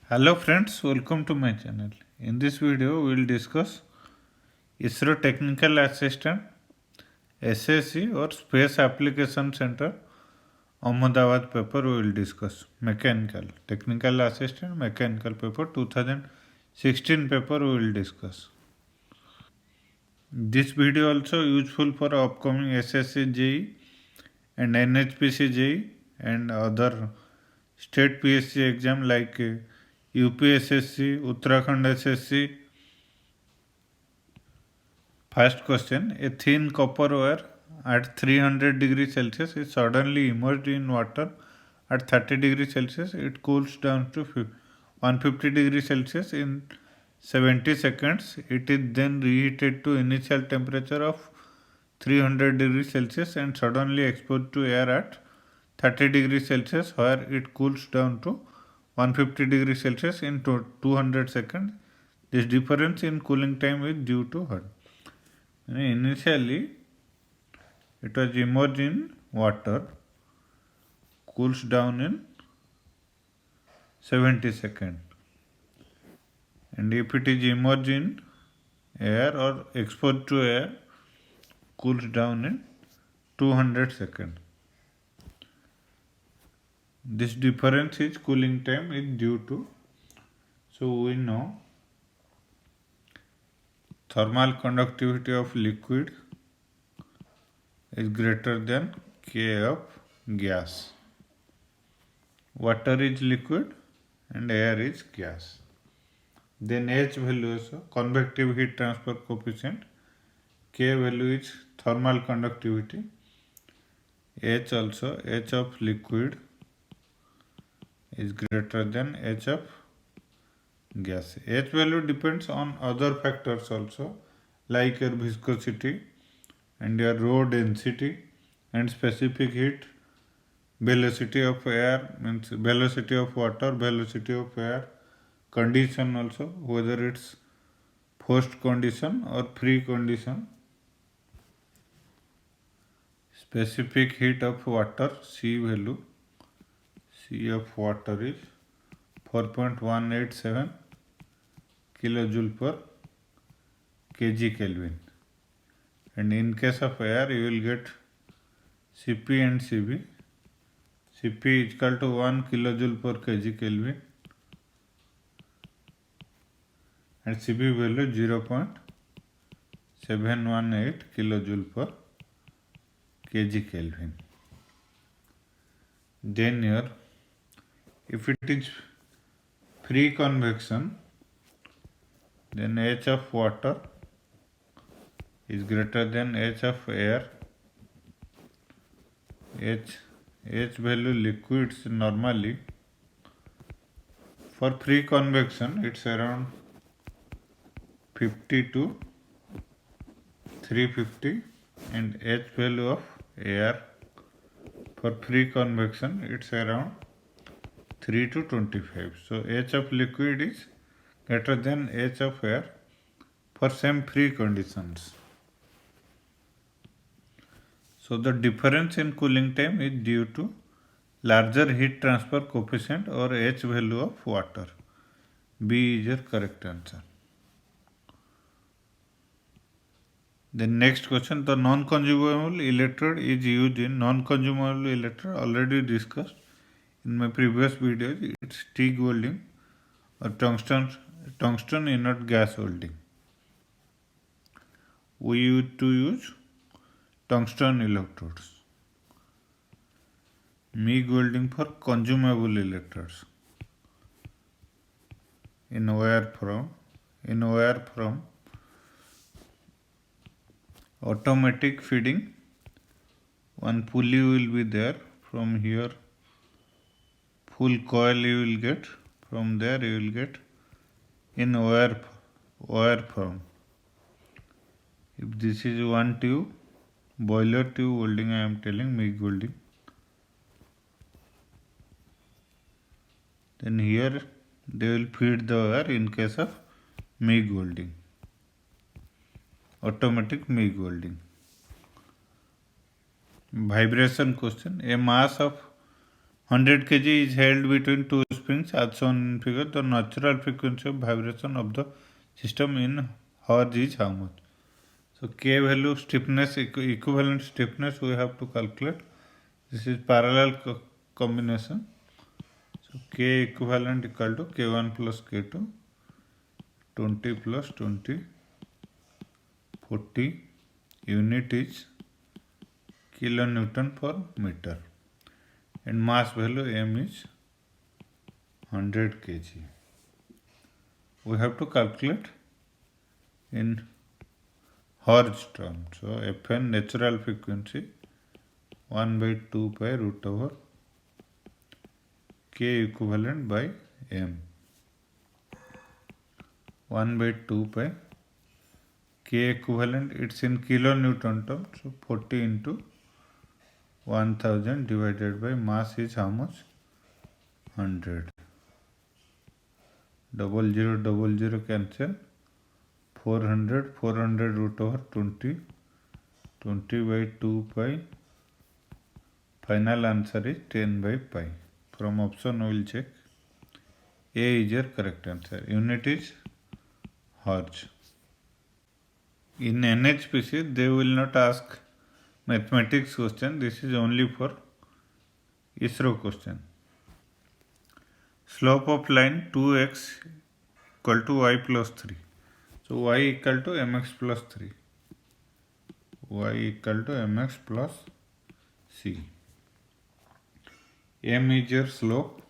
Hello friends, welcome to my channel. In this video, we will discuss ISRO Technical Assistant SSC or Space Application Center Ahmedabad paper we will discuss. Mechanical, Technical Assistant Mechanical paper 2016 paper we will discuss. This video also useful for upcoming SSC JEE and NHPC JEE and other state PSC exam like UPSSC, Uttarakhand SSC. First question, a thin copper wire at 300 degrees Celsius is suddenly immersed in water at 30 degrees Celsius. It cools down to 150 degrees Celsius in 70 seconds. It is then reheated to initial temperature of 300 degrees Celsius and suddenly exposed to air at 30 degrees Celsius where it cools down to 150 degrees Celsius in 200 seconds. This difference in cooling time is due to what? Initially, it was immersed in water, cools down in 70 seconds. And if it is immersed in air or exposed to air, cools down in 200 seconds. This difference is cooling time is due to, so we know thermal conductivity of liquid is greater than K of gas. Water is liquid and air is gas. Then H value is convective heat transfer coefficient. K value is thermal conductivity. H also, H of liquid is greater than H of gas. H value depends on other factors also like your viscosity and your rho density and specific heat, velocity of air means velocity of water, velocity of air, condition also whether it's forced condition or free condition. Specific heat of water C value, C of water is 4.187 kilojoule per kg Kelvin. And in case of air, you will get Cp and Cv. Cp is equal to 1 kilojoule per kg Kelvin and Cv value 0.718 kilojoule per kg Kelvin. Then here, if it is free convection, then H of water is greater than H of air. H value liquids normally for free convection it's around 50 to 350 and H value of air for free convection it's around 3 to 25. So H of liquid is greater than H of air for same free conditions. So the difference in cooling time is due to larger heat transfer coefficient or H value of water. B is your correct answer. The next question, the non-consumable electrode is used in non-consumable electrode already discussed in my previous videos. It's TIG welding or tungsten inert gas welding. We used to use tungsten electrodes. MIG welding for consumable electrodes. In wire from automatic feeding, one pulley will be there. From here, full coil you will get. From there you will get in wire from. If this is one tube, boiler tube welding I am telling, MIG welding. Then here they will feed the wire in case of MIG welding. Automatic MIG welding. Vibration question. A mass of 100 kg is held between two springs as shown in figure, the natural frequency of vibration of the system in Hertz is how much? So K value stiffness, equivalent stiffness we have to calculate. This is parallel combination. So K equivalent equal to K1 plus K2, 20 plus 20, 40. Unit is kilonewton per meter. And mass value M is 100 kg. We have to calculate in Hertz term. So Fn natural frequency 1 by 2 pi root over K equivalent by M. 1 by 2 pi K equivalent, it's in kilonewton term. So 40 into 1000 divided by mass is how much? 100. 0000 cancel. 400 root over 20. 20 by 2 pi. Final answer is 10 by pi. From option we will check. A is your correct answer. Unit is Hertz. In NHPC, they will not ask mathematics question. This is only for ISRO question. Slope of line 2x equal to y plus 3. So y equal to mx plus 3. Y equal to mx plus c. M is your slope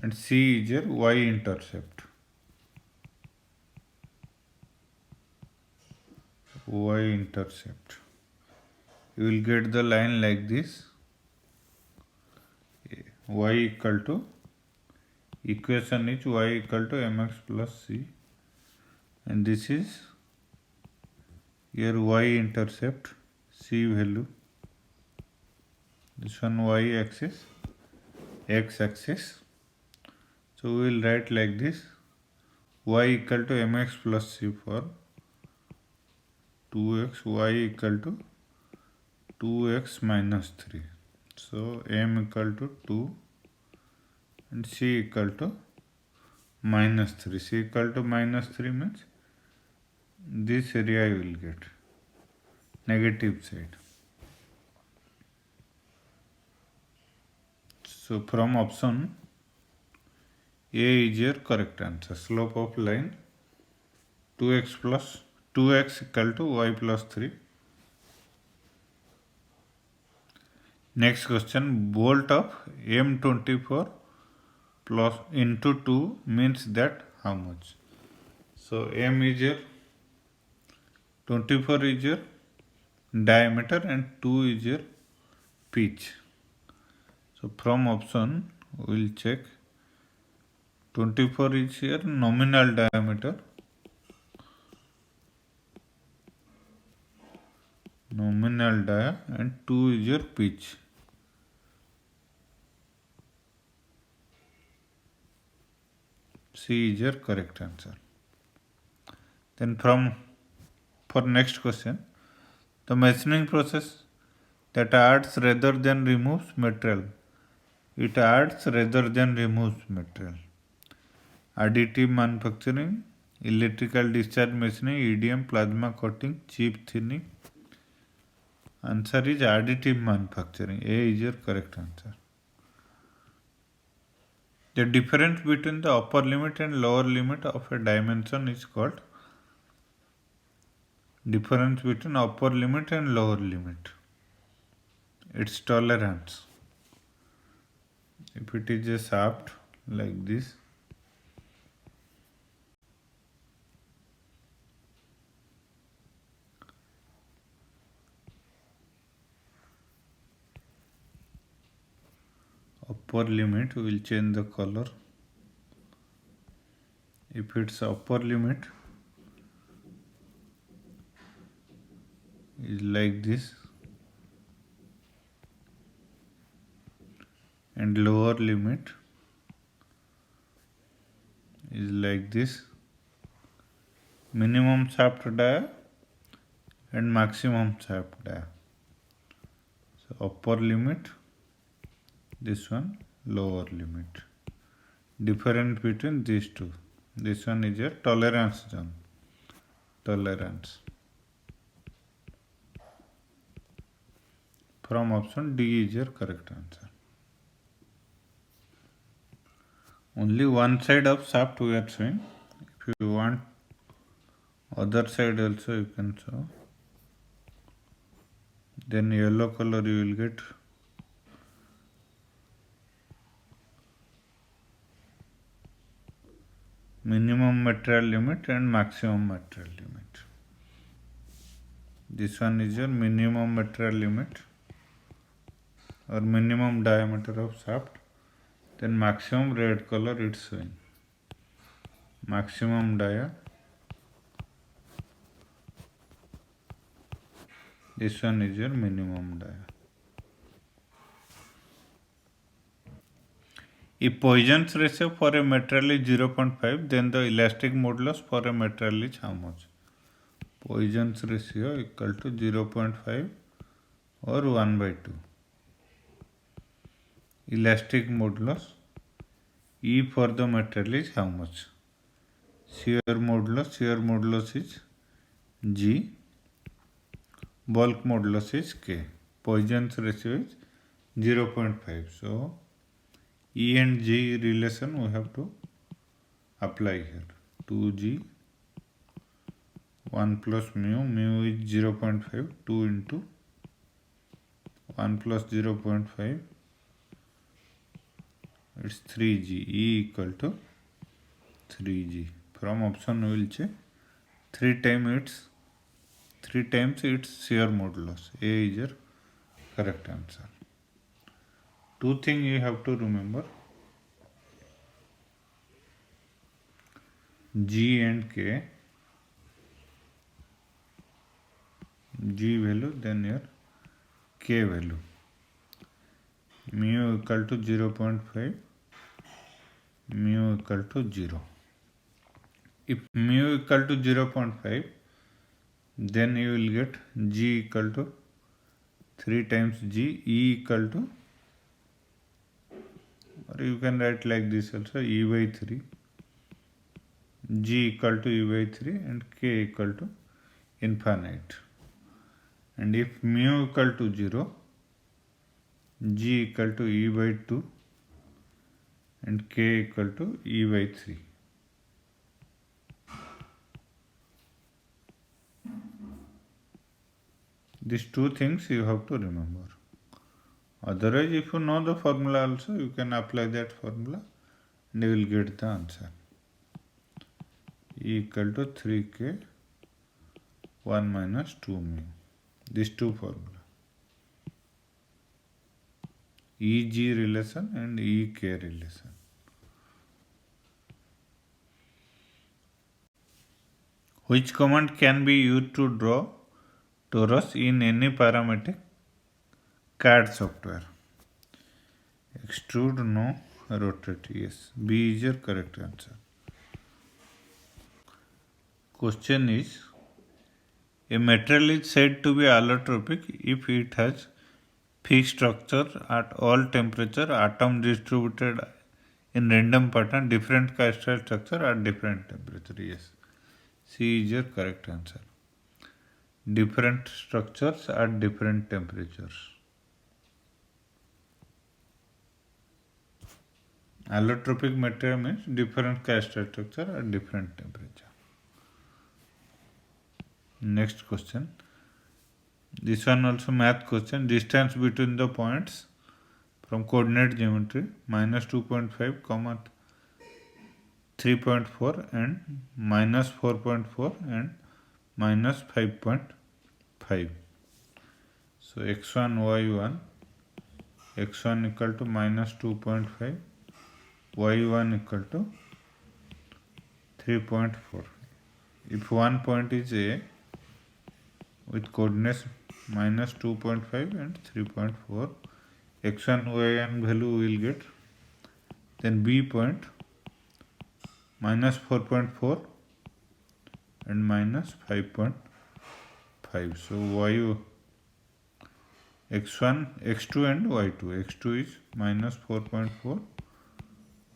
and c is your y intercept. Y intercept. You will get the line like this. Y equal to, equation is y equal to mx plus c, and this is your y intercept, c value. This one y axis, x axis. So we will write like this: y equal to mx plus c for 2x, y equal to 2x minus 3. So m equal to 2 and c equal to minus 3. C equal to minus 3 means this area you will get, negative side. So from option A is your correct answer. Slope of line 2x plus 2x equal to y plus 3. Next question, bolt of M24 plus into 2 means that how much? So M is your 24 is your diameter and 2 is your pitch. So from option we will check. 24 is your nominal diameter. Nominal dia and 2 is your pitch. C is your correct answer. Then for next question, the machining process that adds rather than removes material. It adds rather than removes material. Additive manufacturing, electrical discharge machining, EDM, plasma coating, chip thinning. Answer is additive manufacturing. A is your correct answer. The difference between the upper limit and lower limit of a dimension is called difference between upper limit and lower limit. Its tolerance. If it is a shaft like this, upper limit, we will change the color. If its upper limit is like this and lower limit is like this, minimum shaft dia and maximum shaft dia. So upper limit this one lower limit. Difference between these two. This one is your tolerance zone. Tolerance. From option D is your correct answer. Only one side of shaft we are showing. If you want other side also you can show. Then yellow color you will get minimum material limit and maximum material limit. This one is your minimum material limit or minimum diameter of shaft. Then maximum red color it's showing. Maximum dia. This one is your minimum dia. If Poisson's ratio for a material is 0.5, then the elastic modulus for a material is how much? Poisson's ratio equal to 0.5 or 1 by 2. Elastic modulus E for the material is how much? Shear modulus is G. Bulk modulus is K. Poisson's ratio is 0.5. So E and G relation we have to apply here. 2G 1 plus mu is 0.5, 2 into 1 plus 0.5, it's 3G, E equal to 3G. From option we will check 3 times its shear modulus. A is your correct answer. Two things you have to remember. G and K. G value, then your K value. Mu equal to 0.5, mu equal to 0. If mu equal to 0.5, then you will get G equal to 3 times G, E equal to, or you can write like this also, E by 3, G equal to E by 3 and K equal to infinite. And if mu equal to 0, G equal to E by 2 and K equal to E by 3. These two things you have to remember. Otherwise, if you know the formula also, you can apply that formula and you will get the answer. E equal to 3K 1 minus 2 mu. These two formula. EG relation and EK relation. Which command can be used to draw torus in any parametric CAD software? Extrude, no. Rotate, yes. B is your correct answer. Question is, a material is said to be allotropic if it has fixed structure at all temperature, atom distributed in random pattern, different crystal structure at different temperature. Yes, C is your correct answer. Different structures at different temperatures. Allotropic material means different crystal structure at different temperature. Next question. This one also math question. Distance between the points from coordinate geometry minus 2.5, comma 3.4 and minus 4.4 and minus 5.5. So x1, y1, x1 equal to minus 2.5, y1 equal to 3.4. If one point is A with coordinates minus 2.5 and 3.4, x1, y1 value will get, then B point minus 4.4 and minus 5.5. So x1, x2 and y2. x2 is minus 4.4,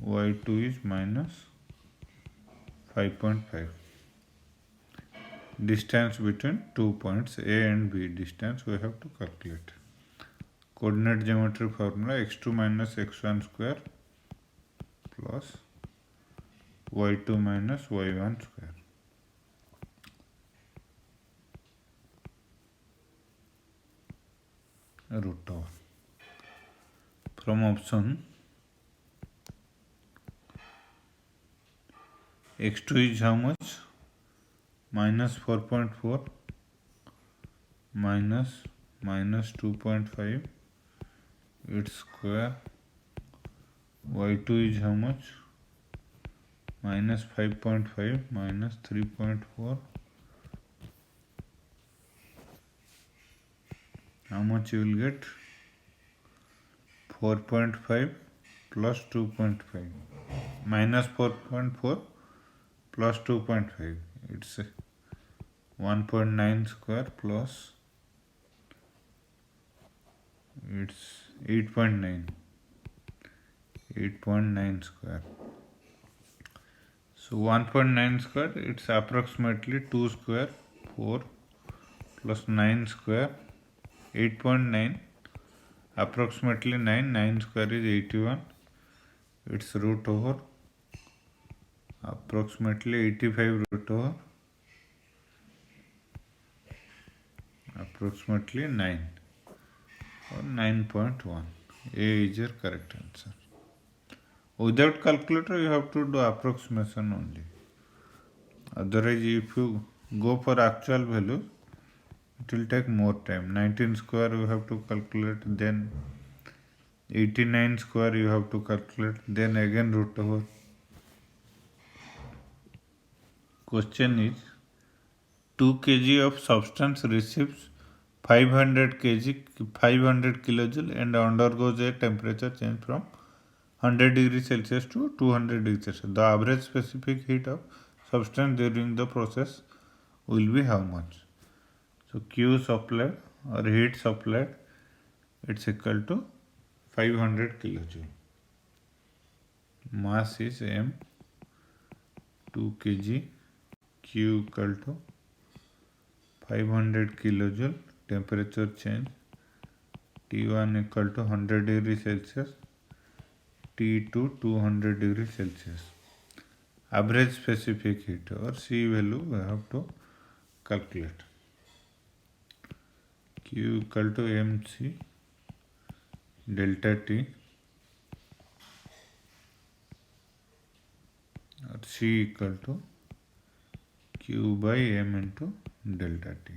y2 is minus 5.5. Distance between 2 points A and B, distance we have to calculate. Coordinate geometry formula, x2 minus x1 square plus y2 minus y1 square. Root over. From option, x2 is how much? Minus 4.4 minus 2.5 its square. y2 is how much? Minus 5.5 minus 3.4. How much you will get? 4.5 plus 2.5 minus 4.4 plus 2.5. It's 1.9 square plus it's 8.9 square. So 1.9 square, it's approximately 2 square, 4 plus 9 square, 8.9, approximately 9 square is 81. It's root over approximately 85 root over approximately 9 or 9.1. A is your correct answer. Without calculator, you have to do approximation only. Otherwise, if you go for actual value, it will take more time. 19 square you have to calculate, then 89 square you have to calculate, then again root over. Question is, 2 kg of substance receives 500 kilojoule and undergoes a temperature change from 100 degrees Celsius to 200 degrees Celsius. The average specific heat of substance during the process will be how much? So Q supplied or heat supplied, it's equal to 500 kilojoule. Mass is m, 2 kg, Q equal to 500 kilojoule, temperature change, T1 equal to 100 degrees Celsius, T2 200 degrees Celsius. Average specific heat or C value we have to calculate. Q equal to mc delta T or C equal to Q by m into delta T.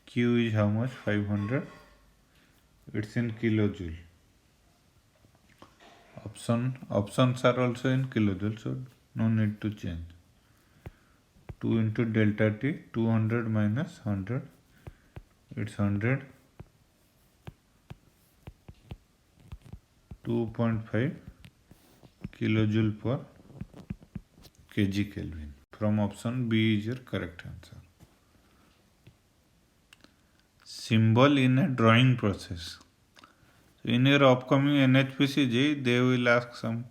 Q is how much? 500. It's in kilojoule. Options are also in kilojoule, so no need to change. 2 into delta T, 200 minus 100, it's 100. 2.5 kilojoule per kg Kelvin. From option B is your correct answer. Symbol in a drawing process. So in your upcoming NHPC, they will ask some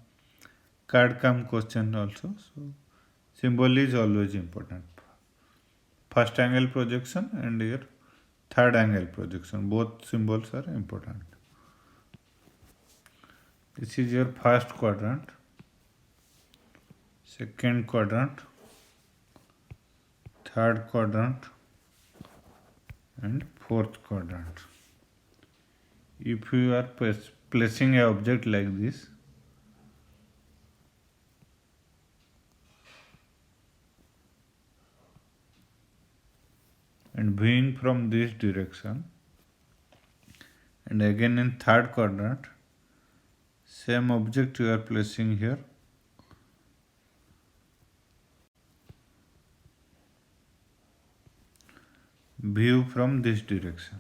card cam question also. So symbol is always important. First angle projection and your third angle projection, both symbols are important. This is your first quadrant, second quadrant, third quadrant and fourth quadrant. If you are placing an object like this, and viewing from this direction, and again in third quadrant, same object you are placing here, view from this direction.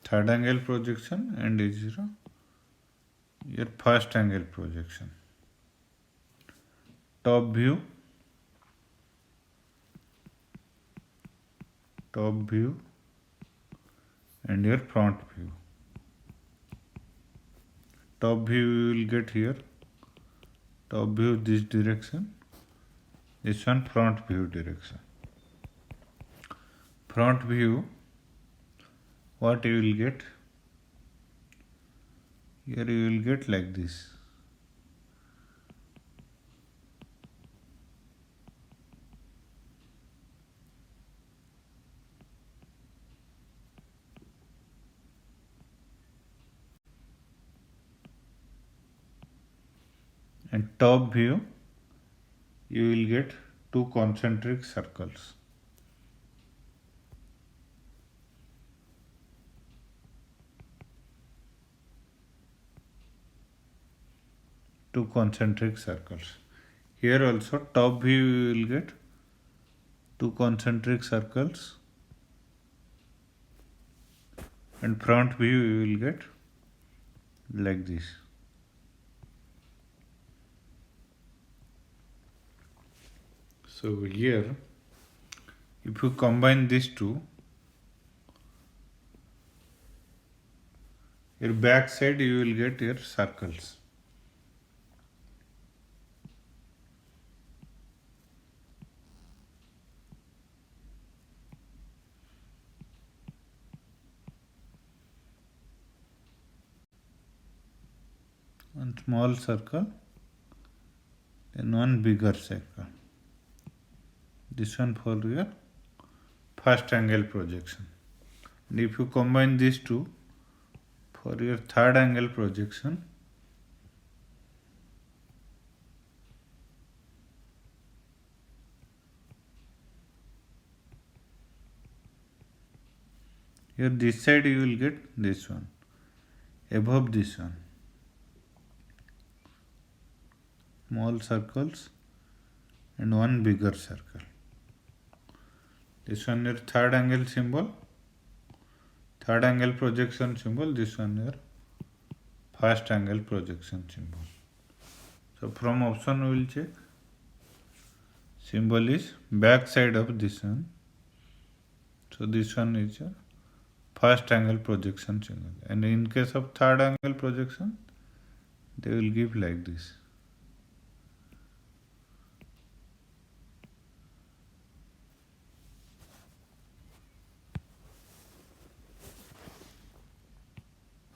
Third angle projection and is your first angle projection. Top view top view and your front view. Top view you will get here, top view this direction, this one front view direction. Front view, what you will get? Here you will get like this. And top view, you will get two concentric circles. Two concentric circles. Here also top view you will get two concentric circles, and front view you will get like this. So here, if you combine these two, your back side you will get your circles. One small circle, then one bigger circle. This one for your first angle projection. And if you combine these two for your third angle projection, here this side you will get this one above this one. Small circles and one bigger circle. This one your third angle symbol, third angle projection symbol, this one your first angle projection symbol. So from option we will check. Symbol is back side of this one. So this one is your first angle projection symbol. And in case of third angle projection, they will give like this.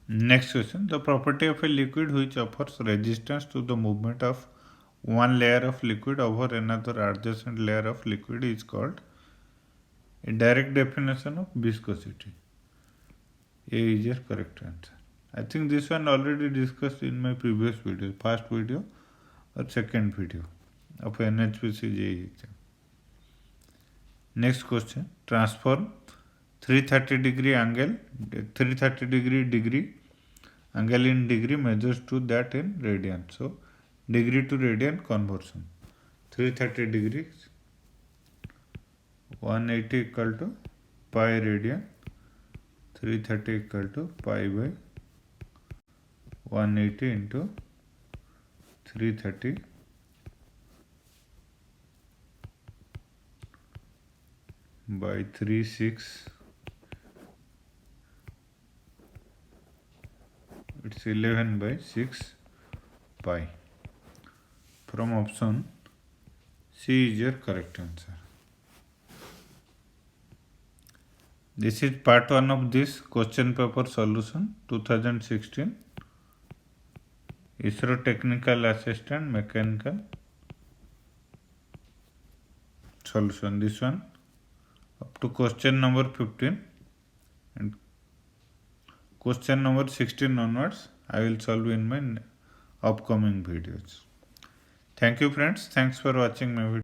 Next question, the property of a liquid which offers resistance to the movement of one layer of liquid over another adjacent layer of liquid is called. A direct definition of viscosity. A is your correct answer. I think this one already discussed in my previous video, first video or second video of NHPC JEE exam. Next question, transform 330 degree angle angle in degree measures to that in radian. So degree to radian conversion. 330 degrees 180 equal to pi radian, 330 equal to pi by 180 into 330 by 36. It's 11 by 6 pi. From option C is your correct answer. This is part 1 of this question paper solution 2016. ISRO Technical Assistant Mechanical solution. This one up to question number 15 and question number 16 onwards I will solve in my upcoming videos. Thank you friends. Thanks for watching my video.